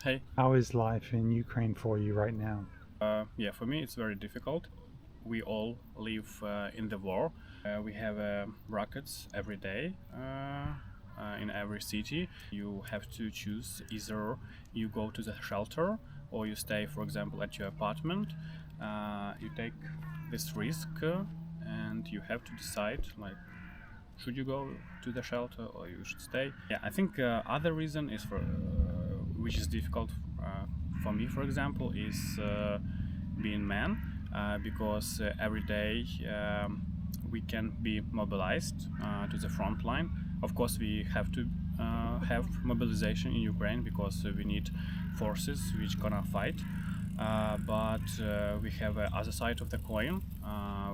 Hey, How is life in Ukraine for you right now? yeah, for me it's very difficult. We all live in the war. We have rockets every day in every city. You have to choose either you go to the shelter or you stay, for example, at your apartment. You take this risk and you have to decide like should you go to the shelter or you should stay. Yeah, I think other reason is for which is difficult for me, for example, is being man because every day we can be mobilized to the front line. Of course, we have to have mobilization in Ukraine because we need forces which gonna fight. But we have other side of the coin,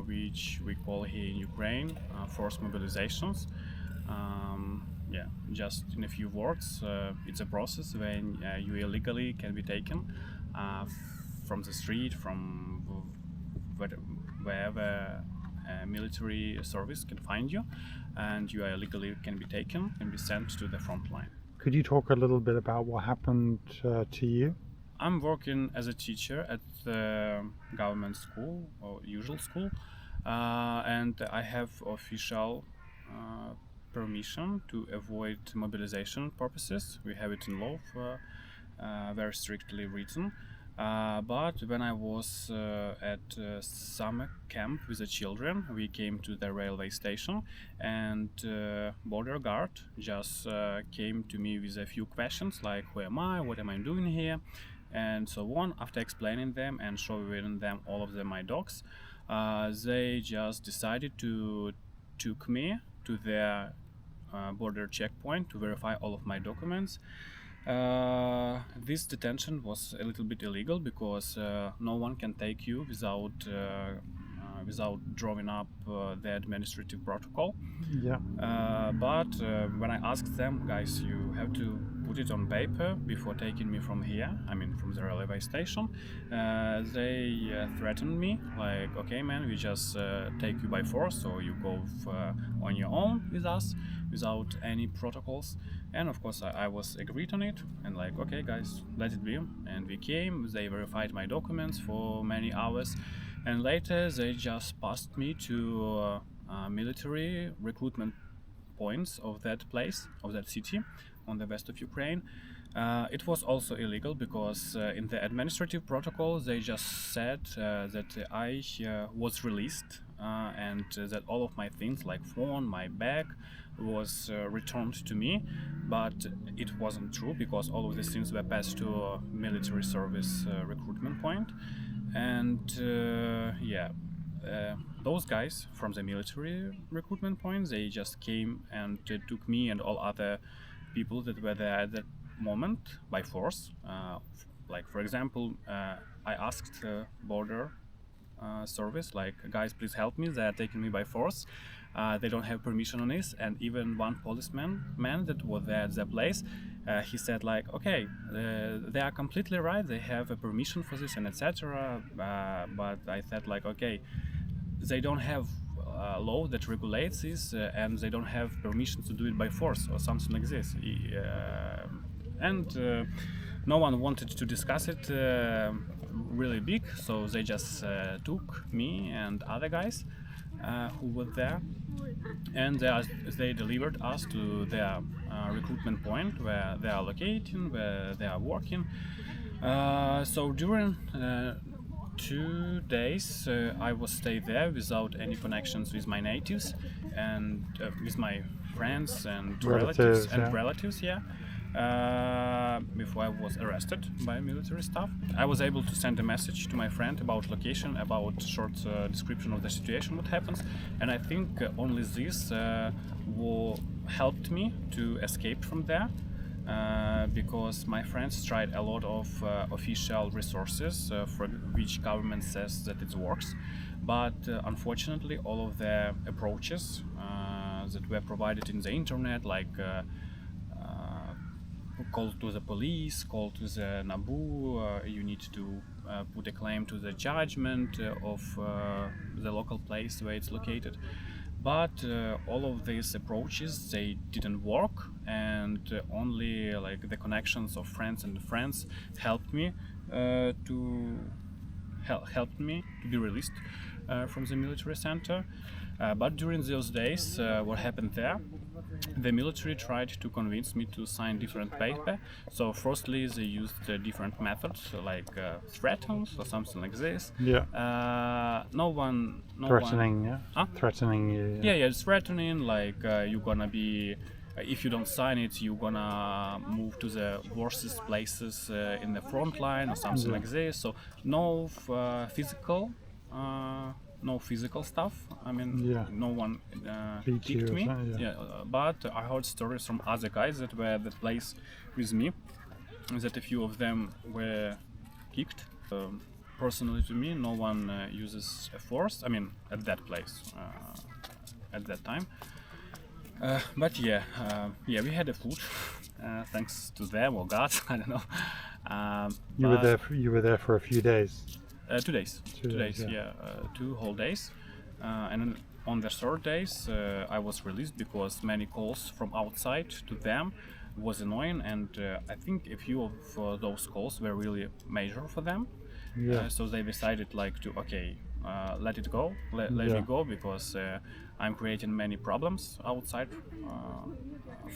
which we call here in Ukraine forced mobilizations. Yeah, just in a few words, it's a process when you illegally can be taken from the street, from wherever military service can find you, and you illegally can be taken and be sent to the front line. Could you talk a little bit about what happened to you? I'm working as a teacher at the government school or usual school, and I have official uh, permission to avoid mobilization purposes. We have it in law, very strictly written. But when I was at summer camp with the children, we came to the railway station, and border guard just came to me with a few questions like, "Who am I? What am I doing here?" and so on. After explaining them and showing them all of my docs, they just decided to took me to their border checkpoint to verify all of my documents. This detention was a little bit illegal because no one can take you without drawing up the administrative protocol. Yeah. But when I asked them, guys, you have to put it on paper before taking me from here, I mean from the railway station, they threatened me like, okay man, we just take you by force, or you go on your own with us without any protocols. And of course I was agreed on it and like, okay guys, let it be. And we came, they verified my documents for many hours, and later they just passed me to military recruitment points of that place, of that city on the west of Ukraine. It was also illegal because in the administrative protocol they just said that I was released and that all of my things like phone, my bag was returned to me, but it wasn't true because all of these things were passed to a military service recruitment point. And yeah, those guys from the military recruitment point, they just came and took me and all other people that were there at that moment by force. Like for example, I asked border service like, guys, please help me, they're taking me by force. They don't have permission on this. And even one policeman that was there at the place, he said like, okay, they are completely right, they have a permission for this and etc. But I said like, okay, they don't have law that regulates this, and they don't have permission to do it by force or something like this. And no one wanted to discuss it really big, so they just took me and other guys who were there, and they delivered us to their recruitment point where they are locating, where they are working. So during 2 days I was stay there without any connections with my natives and with my friends and relatives, yeah. Before I was arrested by military staff, I was able to send a message to my friend about location, about short description of the situation, what happens, and I think only this helped me to escape from there. Because my friends tried a lot of official resources for which government says that it works, but unfortunately all of the approaches that were provided in the internet, like call to the police, call to the NABU, you need to put a claim to the judgment of the local place where it's located. But all of these approaches, they didn't work, and only like the connections of friends and friends helped me to helped me to be released from the military center. But during those days, what happened there? The military tried to convince me to sign different paper. So firstly, they used different methods like threats or something like this. Yeah. No one. Threatening, yeah. Huh? Threatening you. Yeah, it's threatening. Like you're gonna be. If you don't sign it, you're gonna move to the worst places in the front line or something like this. So no physical. No physical stuff. I mean, Yeah. no one Beat you kicked or me. something, yeah. But I heard stories from other guys that were at the place with me, that a few of them were kicked. Personally, to me, no one uses force. I mean, at that place, at that time. But yeah, we had a food, thanks to them or God, I don't know. You were there for a few days. 2 days. 2 days, yeah. 2 whole days. And then on the third days, I was released because many calls from outside to them was annoying, and I think a few of those calls were really major for them. Yeah. So they decided like to let it go, let me go, because I'm creating many problems outside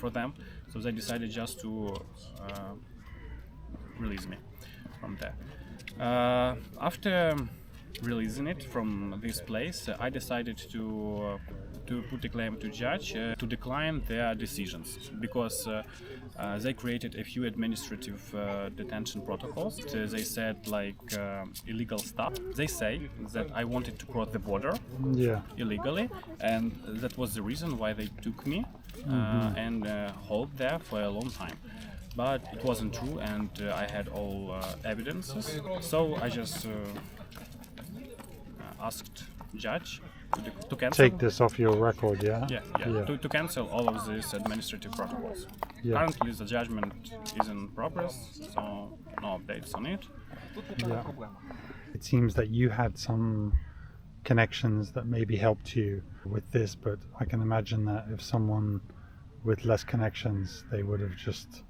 for them. So they decided just to release me from there. After releasing it from this place, I decided to put a claim to judge to decline their decisions, because they created a few administrative detention protocols. They said like illegal stuff. They say that I wanted to cross the border illegally, and that was the reason why they took me and hold there for a long time. But it wasn't true, and I had all evidences. So I just asked judge to cancel. Take this off your record, yeah? Yeah. To cancel all of these administrative protocols. Yeah. Currently, the judgment is in progress, so no updates on it. Yeah. It seems that you had some connections that maybe helped you with this, but I can imagine that if someone with less connections, they would have just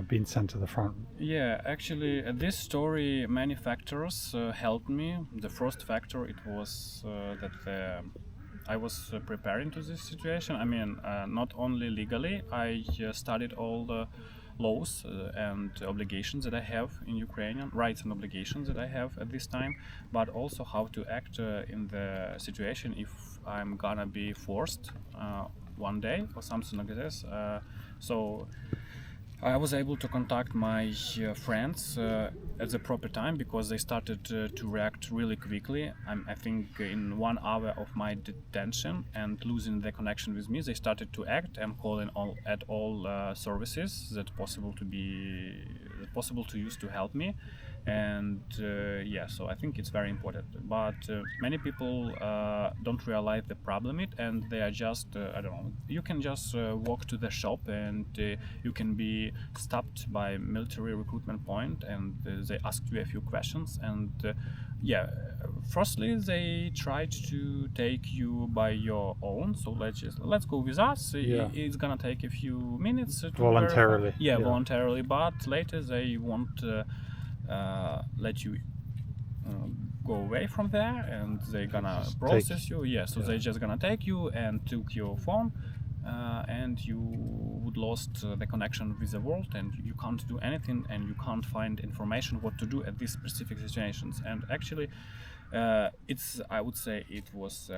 been sent to the front. Yeah, actually, this story, many factors helped me. The first factor, it was that I was preparing to this situation. I mean, not only legally, I studied all the laws and obligations that I have in Ukrainian, rights and obligations that I have at this time, but also how to act in the situation if I'm gonna be forced one day or something like this. So I was able to contact my friends at the proper time, because they started to react really quickly. I think in 1 hour of my detention and losing the connection with me, they started to act and calling at all services that possible to use to help me. And so I think it's very important. But many people don't realize the problem and they are just I don't know. You can just walk to the shop and you can be stopped by military recruitment point, and they ask you a few questions. And firstly they tried to take you by your own. So let's go with us. It's gonna take a few minutes to voluntarily. Verify. Voluntarily. But later they won't let you go away from there, and they're gonna process you. They're just gonna take you and took your phone, and you would lost the connection with the world, and you can't do anything, and you can't find information what to do at these specific situations. And actually, I would say it was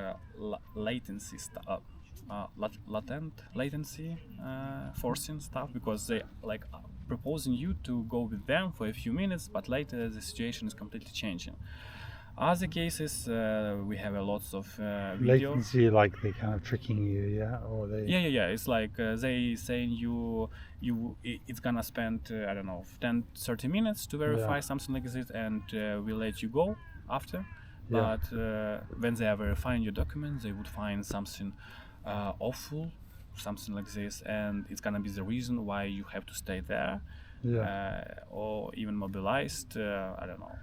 latency stuff. Latency forcing stuff, because they like proposing you to go with them for a few minutes, but later the situation is completely changing. Other cases, we have a lots of video. Latency, like they kind of tricking you, or they. It's like they saying it's gonna spend I don't know 10-30 minutes to verify something like this, and we'll let you go after. But when they are verifying your documents, they would find something awful, something like this, and it's gonna be the reason why you have to stay there, or even mobilized. I don't know,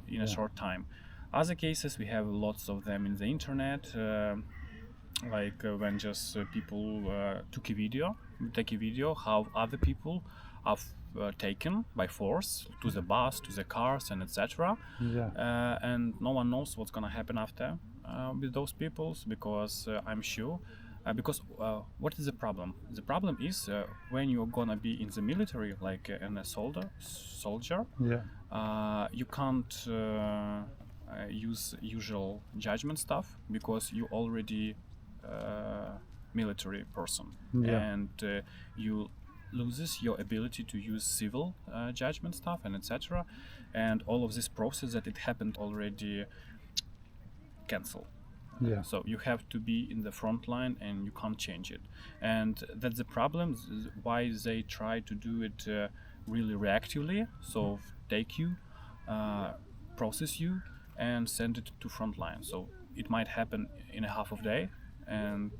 in a short time. Other cases, we have lots of them in the internet. like when just people take a video how other people are taken by force to the bus, to the cars, and etc. Yeah. And no one knows what's gonna happen after with those peoples, because I'm sure. Because what is the problem? The problem is when you're gonna be in the military, like in a soldier, Yeah. you can't use usual judgment stuff, because you already military person, Yeah. and you loses your ability to use civil judgment stuff and etc. And all of this process that it happened already cancel. Yeah. So you have to be in the front line and you can't change it. And that's the problem, why they try to do it really reactively. So take you, process you, and send it to front line. So it might happen in a half of day. And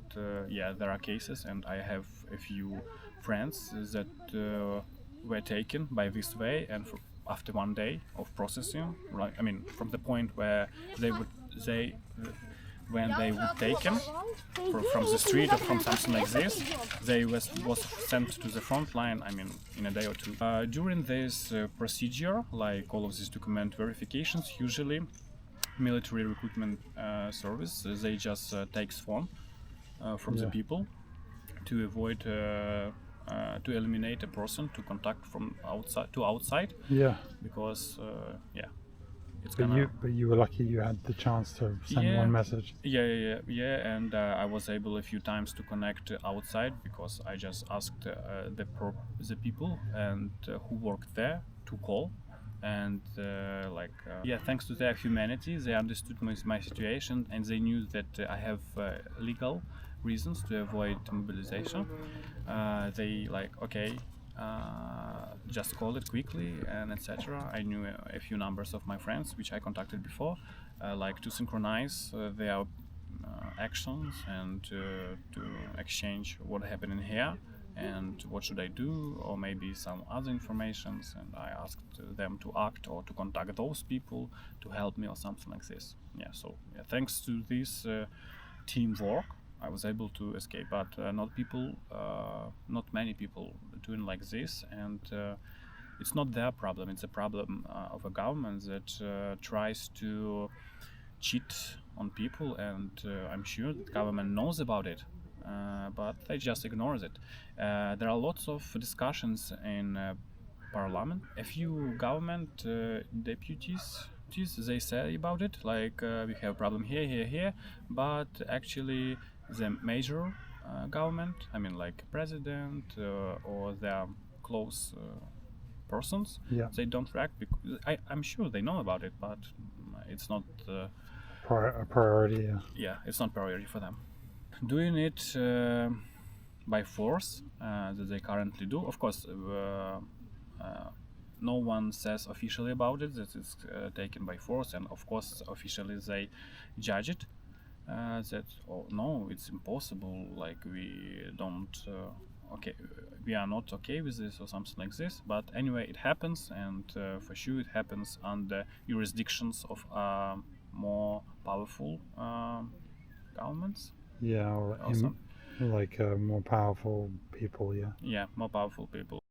yeah, there are cases, and I have a few friends that were taken by this way, and after 1 day of processing, right? I mean, from the point where when they would take him from the street or from something like this, they was sent to the front line, I mean, in a day or two. During this procedure, like all of these document verifications, usually military recruitment service, they just takes phone from the people to avoid to eliminate a person to contact from outside. Yeah. Because yeah, it's But gonna. you were lucky you had the chance to send one message. Yeah, and I was able a few times to connect outside, because I just asked the people and who worked there to call, and yeah, thanks to their humanity, they understood my situation, and they knew that I have legal reasons to avoid mobilization. They like, okay, just call it quickly and etc. I knew a few numbers of my friends which I contacted before, like to synchronize their actions and to exchange what happened in here and what should I do, or maybe some other informations, and I asked them to act or to contact those people to help me or something like this. Yeah, so yeah, thanks to this teamwork, I was able to escape, but not many people doing like this, and it's not their problem. It's a problem of a government that tries to cheat on people, and I'm sure the government knows about it, but they just ignores it. There are lots of discussions in parliament. A few government deputies, they say about it, like we have a problem here, but actually the major government, I mean like president or their close persons, they don't react, because I'm sure they know about it, but it's not a priority. Yeah, it's not priority for them. Doing it by force that they currently do, of course, no one says officially about it that it's taken by force, and of course officially they judge it that, oh no, it's impossible, like we don't okay, we are not okay with this or something like this. But anyway, it happens, and for sure it happens under jurisdictions of more powerful governments. Yeah, or like more powerful people. Yeah. Yeah, more powerful people.